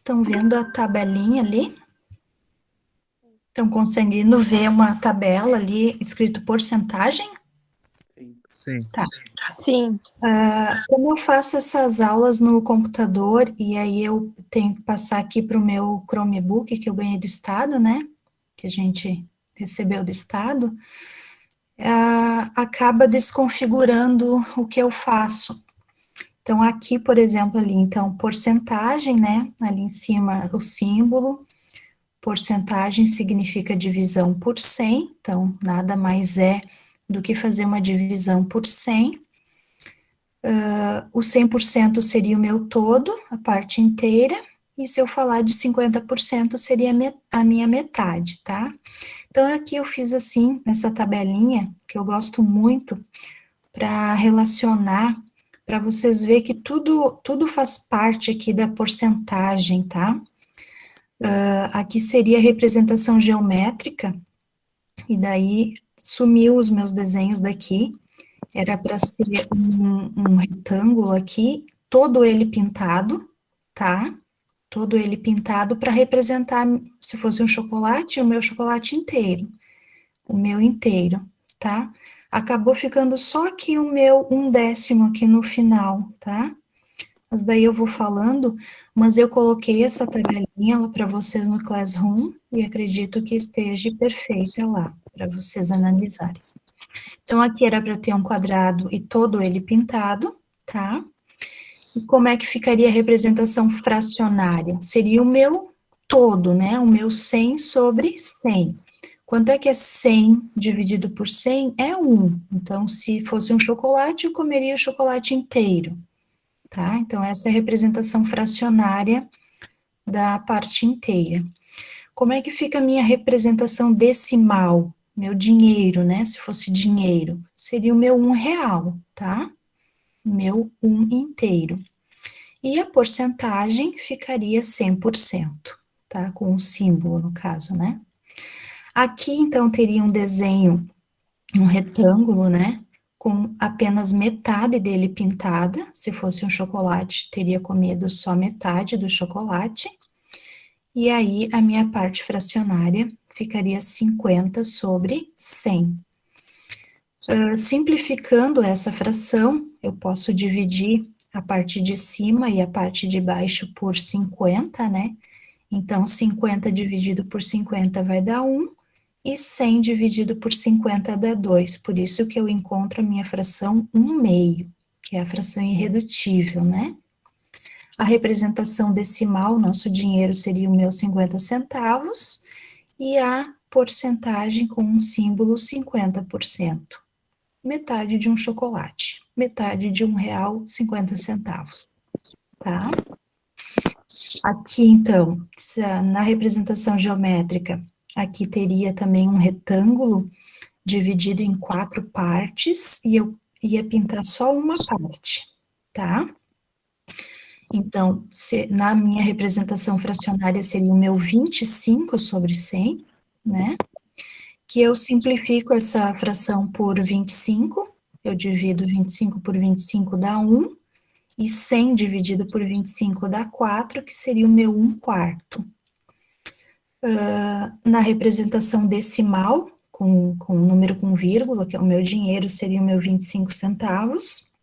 Estão vendo a tabelinha ali? Estão conseguindo ver uma tabela ali escrito porcentagem? Sim. Tá. Sim. Como eu faço essas aulas no computador e aí eu tenho que passar aqui para o meu Chromebook que eu ganhei do Estado, né? Que a gente recebeu do Estado, acaba desconfigurando o que eu faço. Então, aqui, por exemplo, ali, então, porcentagem, né? Ali em cima, o símbolo. Porcentagem significa divisão por 100, então nada mais é do que fazer uma divisão por 100. O 100% seria o meu todo, a parte inteira, e se eu falar de 50% seria a minha metade, tá? Então aqui eu fiz assim, essa tabelinha, que eu gosto muito, para relacionar, para vocês verem que tudo faz parte aqui da porcentagem, tá? Aqui seria a representação geométrica, e daí sumiu os meus desenhos daqui, era para ser um retângulo aqui, todo ele pintado, tá? Todo ele pintado para representar, se fosse um chocolate, o meu chocolate inteiro, o meu inteiro, tá? Acabou ficando só aqui o meu 1/10 aqui no final, tá? Mas daí eu vou falando, mas eu coloquei essa tabelinha para vocês no Classroom e acredito que esteja perfeita lá, para vocês analisarem. Então, aqui era para ter um quadrado e todo ele pintado, tá? E como é que ficaria a representação fracionária? Seria o meu todo, né? O meu 100 sobre 100. Quanto é que é 100 dividido por 100? É 1. Então, se fosse um chocolate, eu comeria o chocolate inteiro. Tá? Então, essa é a representação fracionária da parte inteira. Como é que fica a minha representação decimal? Meu dinheiro, né? Se fosse dinheiro, seria o meu R$1, tá? Meu 1 inteiro. E a porcentagem ficaria 100%, tá? Com um símbolo, no caso, né? Aqui, então, teria um desenho, um retângulo, né? Com apenas metade dele pintada. Se fosse um chocolate, teria comido só metade do chocolate. E aí, a minha parte fracionária ficaria 50 sobre 100. Simplificando essa fração, eu posso dividir a parte de cima e a parte de baixo por 50, né? Então, 50 dividido por 50 vai dar 1, e 100 dividido por 50 dá 2, por isso que eu encontro a minha fração 1/2, que é a fração irredutível, né? A representação decimal, nosso dinheiro seria o meu 50 centavos, e a porcentagem com um símbolo 50%. Metade de um chocolate, metade de R$1,50, tá? Aqui, então, na representação geométrica, aqui teria também um retângulo dividido em 4 partes, e eu ia pintar só uma parte, tá? Então, na minha representação fracionária seria o meu 25 sobre 100, né? Que eu simplifico essa fração por 25, eu divido 25 por 25 dá 1, e 100 dividido por 25 dá 4, que seria o meu 1/4. Na representação decimal, com um número com vírgula, que é o meu dinheiro, seria o meu 25 centavos,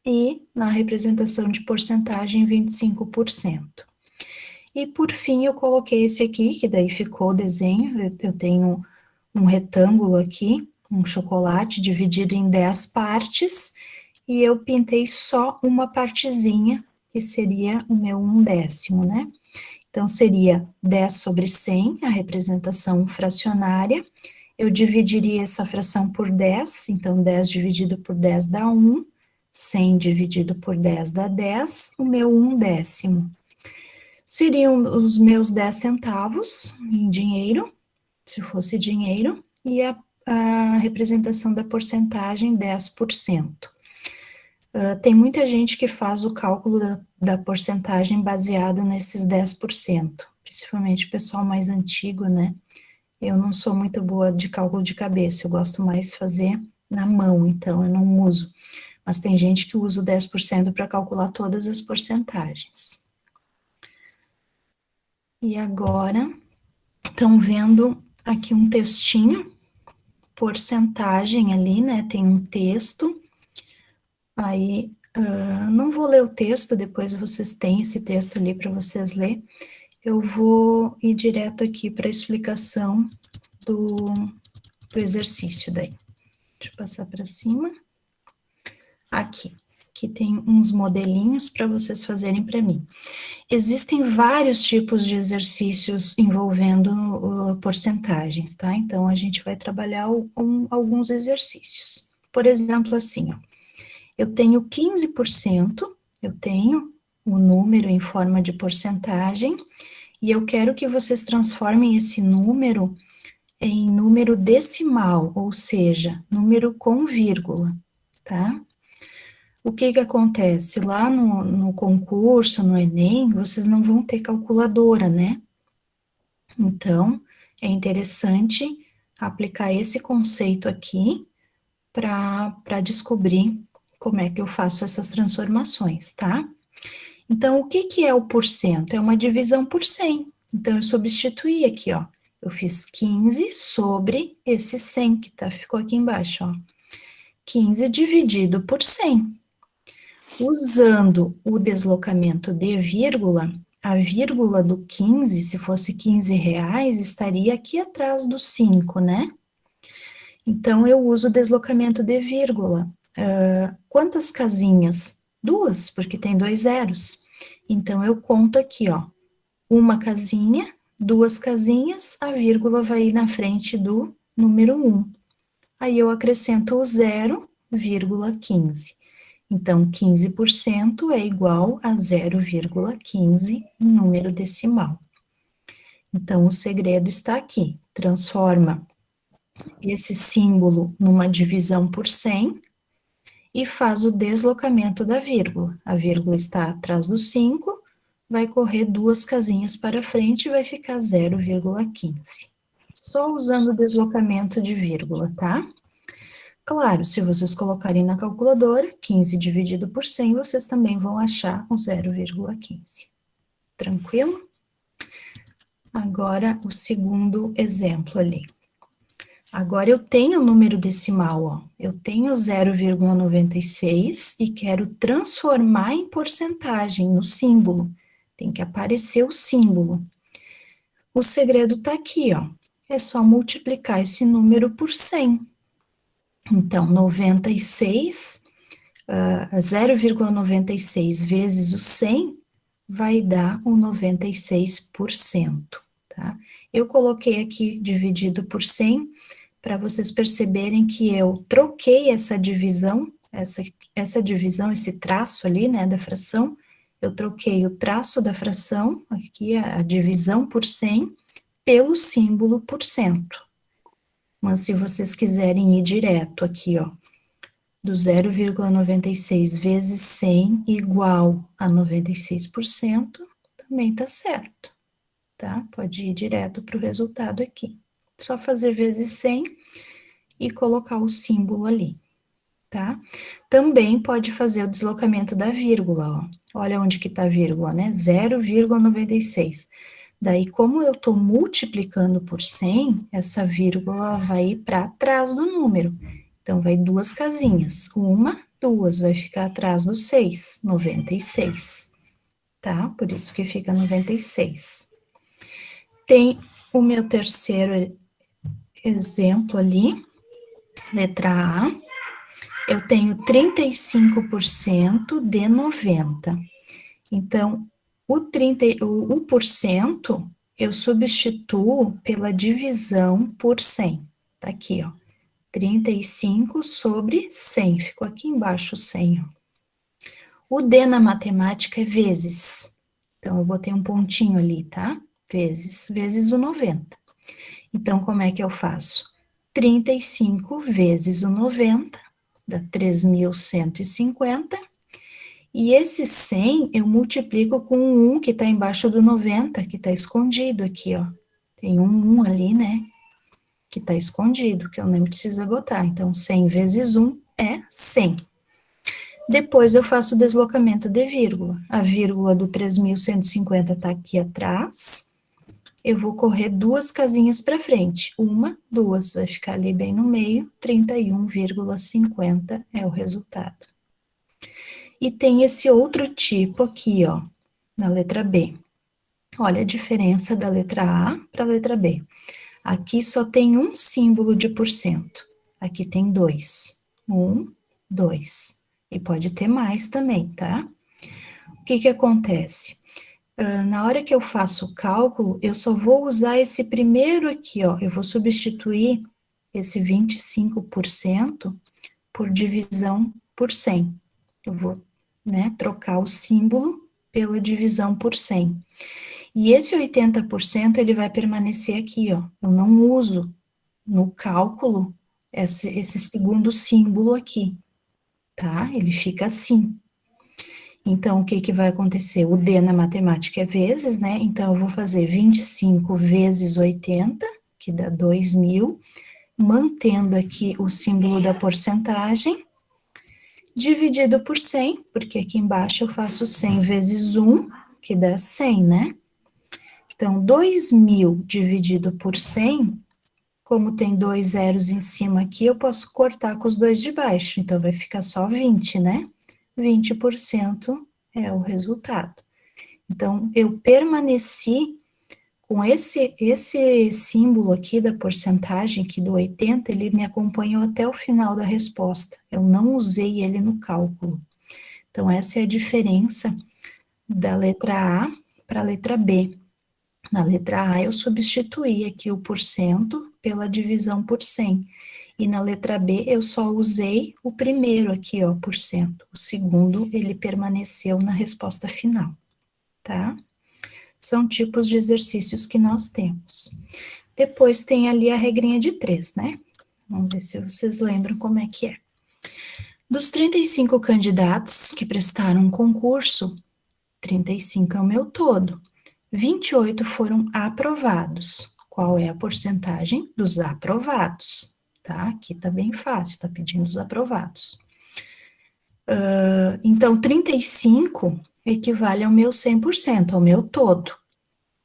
e na representação de porcentagem, 25%. E por fim, eu coloquei esse aqui, que daí ficou o desenho, eu tenho um retângulo aqui, um chocolate dividido em 10 partes, e eu pintei só uma partezinha, que seria o meu 1/10, né? Então, seria 10 sobre 100, a representação fracionária. Eu dividiria essa fração por 10, então 10 dividido por 10 dá 1, 100 dividido por 10 dá 10, o meu 1/10. Seriam os meus 10 centavos em dinheiro, se fosse dinheiro, e a representação da porcentagem 10%. Tem muita gente que faz o cálculo da porcentagem baseado nesses 10%, principalmente o pessoal mais antigo, né? Eu não sou muito boa de cálculo de cabeça, eu gosto mais de fazer na mão, então eu não uso. Mas tem gente que usa o 10% para calcular todas as porcentagens. E agora, estão vendo aqui um textinho, porcentagem ali, né? Tem um texto. Aí, não vou ler o texto, depois vocês têm esse texto ali para vocês ler. Eu vou ir direto aqui para a explicação do exercício daí. Deixa eu passar para cima. Aqui tem uns modelinhos para vocês fazerem para mim. Existem vários tipos de exercícios envolvendo porcentagens, tá? Então, a gente vai trabalhar alguns exercícios. Por exemplo, assim, ó, eu tenho 15%, eu tenho o número em forma de porcentagem, e eu quero que vocês transformem esse número em número decimal, ou seja, número com vírgula, tá? O que acontece? Lá no concurso, no Enem, vocês não vão ter calculadora, né? Então, é interessante aplicar esse conceito aqui para descobrir como é que eu faço essas transformações, tá? Então, o que é o porcento? É uma divisão por 100. Então, eu substituí aqui, ó. Eu fiz 15 sobre esse 100 que ficou aqui embaixo, ó. 15 dividido por 100. Usando o deslocamento de vírgula, a vírgula do 15, se fosse 15 reais, estaria aqui atrás do 5, né? Então, eu uso o deslocamento de vírgula. Quantas casinhas? 2, porque tem 2 zeros. Então, eu conto aqui, ó, uma casinha, 2 casinhas, a vírgula vai ir na frente do número 1. Aí, eu acrescento o 0,15. Então, 15% é igual a 0,15 número decimal. Então, o segredo está aqui. Transforma esse símbolo numa divisão por 100 e faz o deslocamento da vírgula. A vírgula está atrás do 5, vai correr 2 casinhas para frente e vai ficar 0,15. Só usando o deslocamento de vírgula, tá? Claro, se vocês colocarem na calculadora, 15 dividido por 100, vocês também vão achar o 0,15. Tranquilo? Agora, o segundo exemplo ali. Agora, eu tenho o número decimal, ó. Eu tenho 0,96 e quero transformar em porcentagem, no símbolo. Tem que aparecer o símbolo. O segredo está aqui, ó. É só multiplicar esse número por 100. Então, 96, 0,96 vezes o 100 vai dar o 96%, tá? Eu coloquei aqui dividido por 100 para vocês perceberem que eu troquei essa divisão, esse traço ali, né, da fração, eu troquei o traço da fração, aqui a divisão por 100, pelo símbolo por cento. Mas se vocês quiserem ir direto aqui, ó, do 0,96 vezes 100 igual a 96%, também tá certo, tá? Pode ir direto para o resultado aqui. Só fazer vezes 100 e colocar o símbolo ali, tá? Também pode fazer o deslocamento da vírgula, ó. Olha onde que tá a vírgula, né? 0,96. Daí, como eu estou multiplicando por 100, essa vírgula vai ir para trás do número. Então, vai 2 casinhas. 1, 2, vai ficar atrás do 6, 96. Tá? Por isso que fica 96. Tem o meu terceiro exemplo ali, letra A. Eu tenho 35% de 90. Então, o 1% eu substituo pela divisão por 100. Tá aqui, ó. 35 sobre 100. Ficou aqui embaixo o 100, ó. O D na matemática é vezes. Então, eu botei um pontinho ali, tá? Vezes o 90. Então, como é que eu faço? 35 vezes o 90, dá 3.150. E esse 100 eu multiplico com o 1 que está embaixo do 90, que está escondido aqui, ó. Tem um 1 ali, né? Que está escondido, que eu nem preciso botar. Então, 100 vezes 1 é 100. Depois eu faço o deslocamento de vírgula. A vírgula do 3.150 está aqui atrás. eu vou correr 2 casinhas para frente. 1, 2, vai ficar ali bem no meio, 31,50 é o resultado. E tem esse outro tipo aqui, ó, na letra B. Olha a diferença da letra A para a letra B. Aqui só tem um símbolo de porcento. Aqui tem 2. 1, 2. E pode ter mais também, tá? O que que acontece? Na hora que eu faço o cálculo, eu só vou usar esse primeiro aqui, ó. Eu vou substituir esse 25% por divisão por 100. Eu vou, né, trocar o símbolo pela divisão por 100. E esse 80%, ele vai permanecer aqui, ó. Eu não uso no cálculo esse segundo símbolo aqui, tá? Ele fica assim. Então, o que que vai acontecer? O D na matemática é vezes, né? Então, eu vou fazer 25 vezes 80, que dá 2.000, mantendo aqui o símbolo da porcentagem, dividido por 100, porque aqui embaixo eu faço 100 vezes 1, que dá 100, né? Então, 2.000 dividido por 100, como tem 2 zeros em cima aqui, eu posso cortar com os dois de baixo, então vai ficar só 20, né? 20% é o resultado. Então, eu permaneci com esse símbolo aqui da porcentagem, aqui do 80, ele me acompanhou até o final da resposta. Eu não usei ele no cálculo. Então, essa é a diferença da letra A para a letra B. Na letra A, eu substituí aqui o porcento pela divisão por 100. E na letra B, eu só usei o primeiro aqui, ó, porcento. O segundo, ele permaneceu na resposta final, tá? São tipos de exercícios que nós temos. Depois tem ali a regrinha de 3, né? Vamos ver se vocês lembram como é que é. Dos 35 candidatos que prestaram um concurso, 35 é o meu todo. 28 foram aprovados. Qual é a porcentagem dos aprovados? Tá? Aqui tá bem fácil, tá pedindo os aprovados. Então, 35 equivale ao meu 100%, ao meu todo.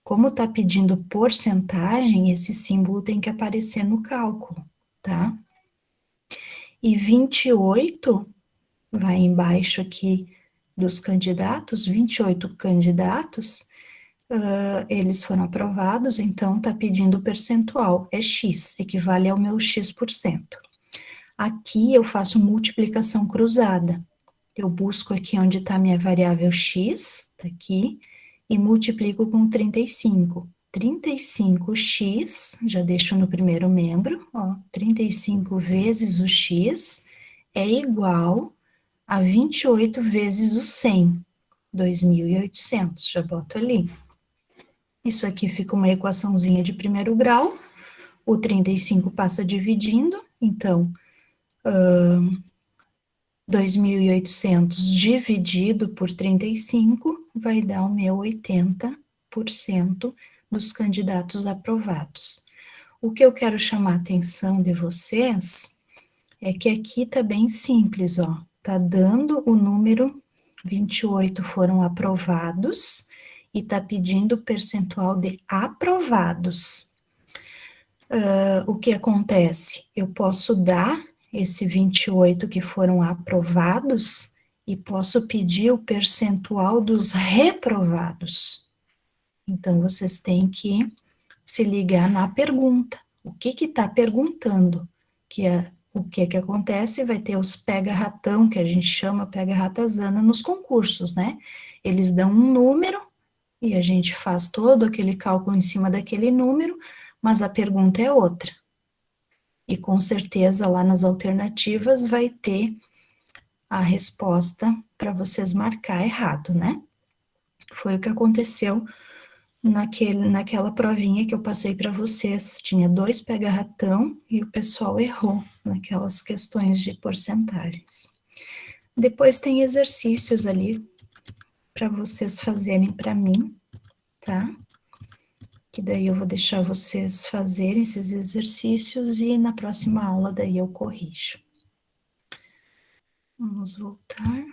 Como tá pedindo porcentagem, esse símbolo tem que aparecer no cálculo, tá? E 28 vai embaixo aqui dos candidatos, 28 candidatos, eles foram aprovados, então tá pedindo o percentual, é X, equivale ao meu X%. Aqui eu faço multiplicação cruzada. Eu busco aqui onde está minha variável X, tá aqui, e multiplico com 35. 35x, já deixo no primeiro membro, ó, 35 vezes o x é igual a 28 vezes o 100, 2.800, já boto ali. Isso aqui fica uma equaçãozinha de primeiro grau, o 35 passa dividindo, então, 2.800 dividido por 35 vai dar o meu 80% dos candidatos aprovados. O que eu quero chamar a atenção de vocês é que aqui tá bem simples, ó. Tá dando o número 28 foram aprovados e tá pedindo o percentual de aprovados. O que acontece? Eu posso dar esse 28 que foram aprovados e posso pedir o percentual dos reprovados. Então, vocês têm que se ligar na pergunta. O que está perguntando? O que acontece? Vai ter os pega-ratão, que a gente chama pega-ratazana nos concursos, né? Eles dão um número e a gente faz todo aquele cálculo em cima daquele número, mas a pergunta é outra. E com certeza lá nas alternativas vai ter a resposta para vocês marcar errado, né? Foi o que aconteceu naquela provinha que eu passei para vocês. Tinha 2 pega-ratão e o pessoal errou naquelas questões de porcentagens. Depois tem exercícios ali para vocês fazerem para mim, tá? Que daí eu vou deixar vocês fazerem esses exercícios e na próxima aula daí eu corrijo. Vamos voltar.